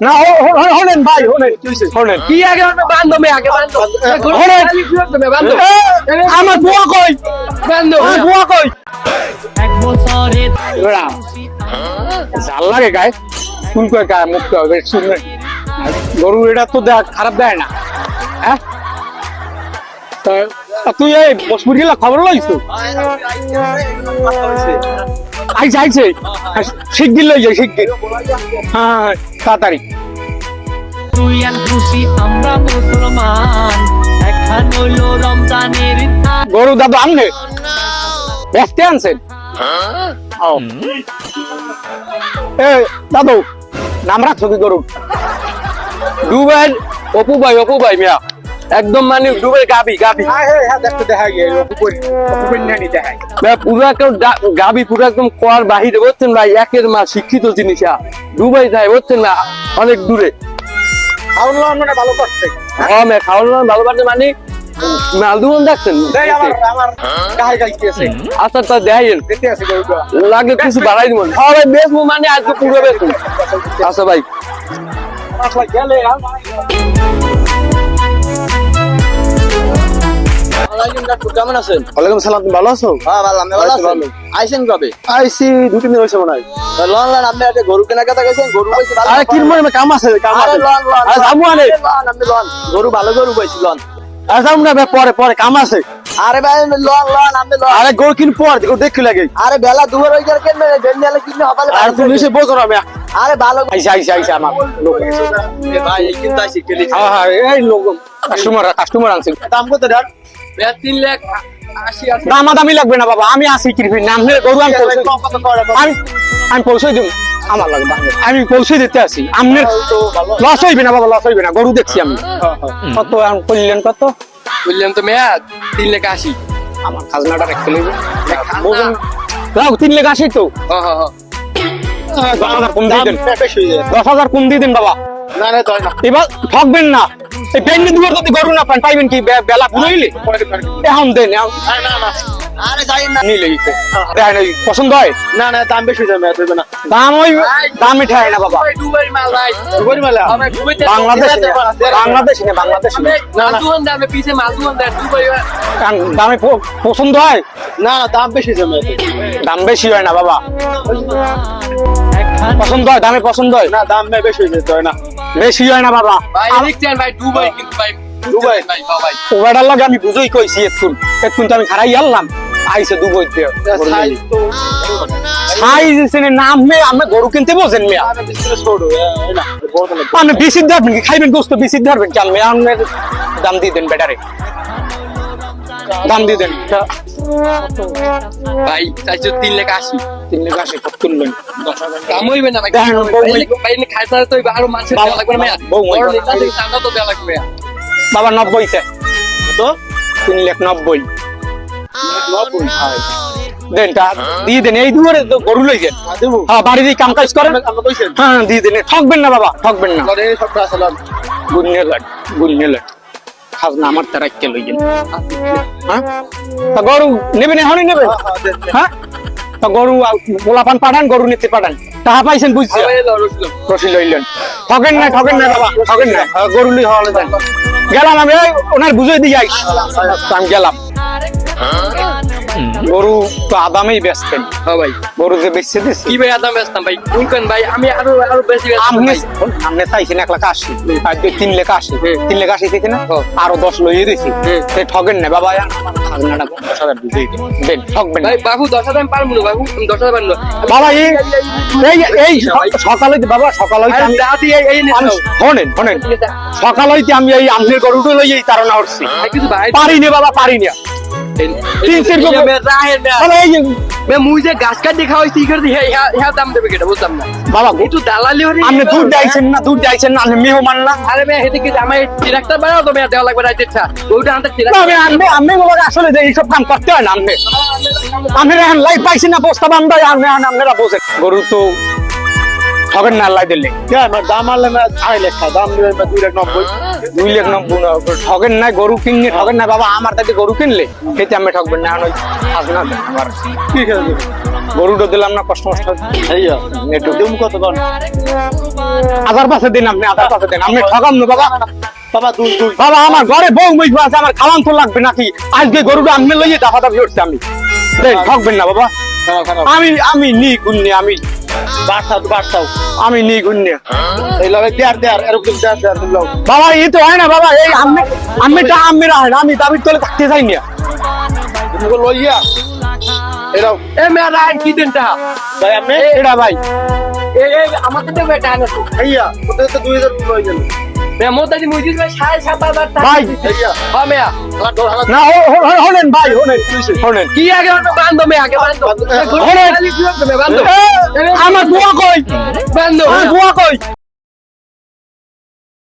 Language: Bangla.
না হলেন ভাই হলেন কি আগে বান্ধব আগে বান্ধব আমার বুয়া কই বান্ধব আমার বুয়া কই এক বছরে জাল লাগে গায়ে শুন করে গায়ে মুখ শুনবে গরু এটা তো খারাপ দেয় না হ্যাঁ তুই এই বসপুর গেলা খবর লইছো আইছে আইছে শিগগির লই যাই শিগগির হ্যাঁ তাড়াতাড়ি তুই আর খুশি আমরা মুসলমান এখন হলো রমজানের গরু দাদু আনলে ব্যস্ত আনছেন ও এ দাদু নাম রাখছো কি গরু দুবাই অপু ভাই মিয়া একদম মানে দুবাই গাবি পুরো একটা গাবি পুরো একদম কর বাহিরে বুঝছেন ভাই একের মা শিক্ষিত জিনিস দুবাই যায় বুঝছেন না অনেক দূরে ভালো করছে হ্যাঁ মে খাওয়ানো ভালো পারছে মানে মালদুমন দেখছেন আচ্ছা তা দেয় লাগে কিছু বাড়াই দিব হ্যাঁ ভাই বেশ মানে আজকে পুরো বেশ আচ্ছা ভাই কেমন আছেন? ওয়ালাইকুম সালাম তুমি ভালো আছো হ্যাঁ ভালো আমি ভালো আছি আইছেন কবে আইসি 2-3 দিন হয়েছে মনে হয় লন লন আপনি আজকে গরু কেনা কথা কইছেন গরু কইছে ভালো আরে কিনবো না কাম আছে আরে লন লন আরে যাবো আরে লন আপনি লন গরু ভালো গরু কইছি লন আরে যাবো না পরে পরে কাম আছে আরে ভাই লন লন আপনি লন আরে গরু কিন পর দেখি লাগে আরে বেলা দুপুর হই গেল কেন বেলা কিনে হবালে আর তুমি সে বোঝো না আরে ভালো আইসা আমার লোক ভাই এই কিন্তু আইছি কেলি হ্যাঁ হ্যাঁ এই লোক কাস্টমার আনছে দাম কত ডাক 3 লাখ 80 দামাদামি লাগবে না বাবা আমি আসি কিরফি নাম নিয়ে গরু আমি আমি পৌঁছাই দিব আমার লাগবে আমি পৌঁছে দিতে আসি আমনের লস হইবে না বাবা লস হইবে না গরু দেখছি আমি কত করলেন কত বললাম তো মেয়া 3 লাখ 80 আমার খাজনাটা রেখে নেবে বুঝুন লাও 3 লাখ 80 তো হ্যাঁ হ্যাঁ 10,000 কম দিয়ে দেন 10,000 কম দিয়ে দেন বাবা না না তাই না এবার ঠকবেন না এই বেন্ডে দুয়ার যদি গরু না পাইবেন কি বেলা পুরোইলে এখন দেন না না আরে যাই না নিলে গেছে দেখেন এই পছন্দ হয় না না দাম বেশি যাবে এত না দাম ওই দামই ঠায় না বাবা দুবাই মাল ভাই দুবাই মাল আমি দুবাইতে বাংলাদেশ না না দুন দামে পিছে মাল দুন দা দুবাই দামে পছন্দ হয় না না দাম বেশি যাবে দাম বেশি হয় না বাবা পছন্দ হয় দামে পছন্দ হয় না দাম বেশি যেতে হয় না বেশি হয় না বাবা ভাই দেখছেন ভাই দুবাই কিন্তু ভাই দুবাই ভাই ভাই ওভারটার লাগে আমি বুঝই কইছি এখন তো আমি খারাই আনলাম আইসে দুবাইতে সাইজ এসে নাম মে আমি গরু কিনতে বোঝেন মিয়া আপনি বেশি ধরবেন কি খাইবেন গোস্ত বেশি ধরবেন কি আমি আপনার দাম দিয়ে দেন বেটারে দাম দিয়ে দেন ভাই তাই 3 লাখ 80 3 লাখ 80 কত তুললেন দাম হইবে না ভাই ভাই খাইতে তো আরো মানুষের দেওয়া লাগবে না বড় নেতা থেকে চাঁদা তো দেওয়া লাগবে বাবা 90 তে তো 3 লাখ 90 দেন তা দিয়ে দেন এই দুয়ারে তো গরু লই যান হ্যাঁ বাড়ি দিয়ে কাম কাজ করেন হ্যাঁ দিয়ে দেন ঠকবেন না বাবা ঠকবেন না গুন্নেলেন খাজনা আমার তারা কে লই যান হ্যাঁ তা গরু নেবেন এখনই নেবেন হ্যাঁ তা গরু পোলাপান পাঠান গরু নিতে পাঠান টাকা পাইছেন বুঝছি রসি লইলেন ঠকেন না বাবা ঠকেন না গরু লই হওয়ালে যান গেলাম আমি ওনার বুঝে দিয়ে যাই আমি গেলাম গরু তো আদামেই বেচতেন হ্যাঁ ভাই গরু যে বেচছে দিছি কি ভাই আদাম বেচতাম ভাই কোন ভাই আমি আরো বেশি আপনি চাইছেন 1 লাখ 80 আর 3 লাখ 80 3 লাখ 80 থেকে না আরো 10 লইয়ে দিছি সে ঠগেন না বাবা খাজনাটা 10,000 বুঝেই দেন ঠকবেন ভাই বাবু 10,000 আমি পারবো না বাবু 10,000 পারবো বাবা এই সকালে বাবা সকালে আমি রাতে এই শোনেন সকাল হইতে আমি এই আমনের গরুটা লইয়ে তারা উঠছি কিছু ভাই পারি না বাবা পারি না মুই যে গাছ কাটি খাওয়াইছি দাম দেবে কেটা বুঝলাম না বাবা একটু দালালি হলে আপনি দুধ দিয়েছেন না আপনি মেহমান না আরে মেয়ে হেদিকে আমার ডিরেক্টর বানাও তো মেয়ে দেওয়া লাগবে রাইতেটা ওইটা আনতে আমি বাবা আসলে যে এইসব কাম করতে হয় না আপনি এখন লাইফ পাইছেন না বস্তা বান্ধায় আপনারা বোঝেন গরু তো ঠকেন না আল্লাহ দিলে দাম আনলে 2.5 লাখ দাম নিবে 290 290 ঠকেন না গরু কিনলে ঠকেন না বাবা আমার তাতে গরু কিনলে খেতে আমি ঠকবেন না ওই খাজনা দেন আমার কি খেলে গরুটা দিলাম না কষ্ট মষ্ট আইয়া একটু দিম কত কোন আধার পাশে দিন আপনি আধার পাশে দেন আপনি ঠকাম না বাবা বাবা দুই বাবা আমার ঘরে বউ মুখ আছে আমার খাওয়ান তো লাগবে নাকি আজকে গরুটা আমি লইয়ে দাফা দাফি উঠছে আমি দেন ঠকবেন না বাবা আমি নি গুন্নি আমি বাড়ছাও আমি নি গুন্নি এই লগে দেয়ার এরকম দেয়ার লও বাবা এই তো হয় না বাবা এই আমিটা আমি রাখেন আমি দাবির তলে থাকতে চাই না তুমি লইয়া এরাও এ মেয়েরা কি দিনটা ভাই আপনি এটা ভাই আমাদের তো বেটা আনো আইয়া ওতে তো 2000 লই গেল মোতাজি মুজিদ ভাই 7,500 টাকা ভাই আইয়া হ্যাঁ মেয়া না হলেন ভাই হলেন কি আগে বান্ধব মে আগে বান্ধব হলেন বান্ধব আমার বুয়া কই বান্ধব আমার বুয়া কই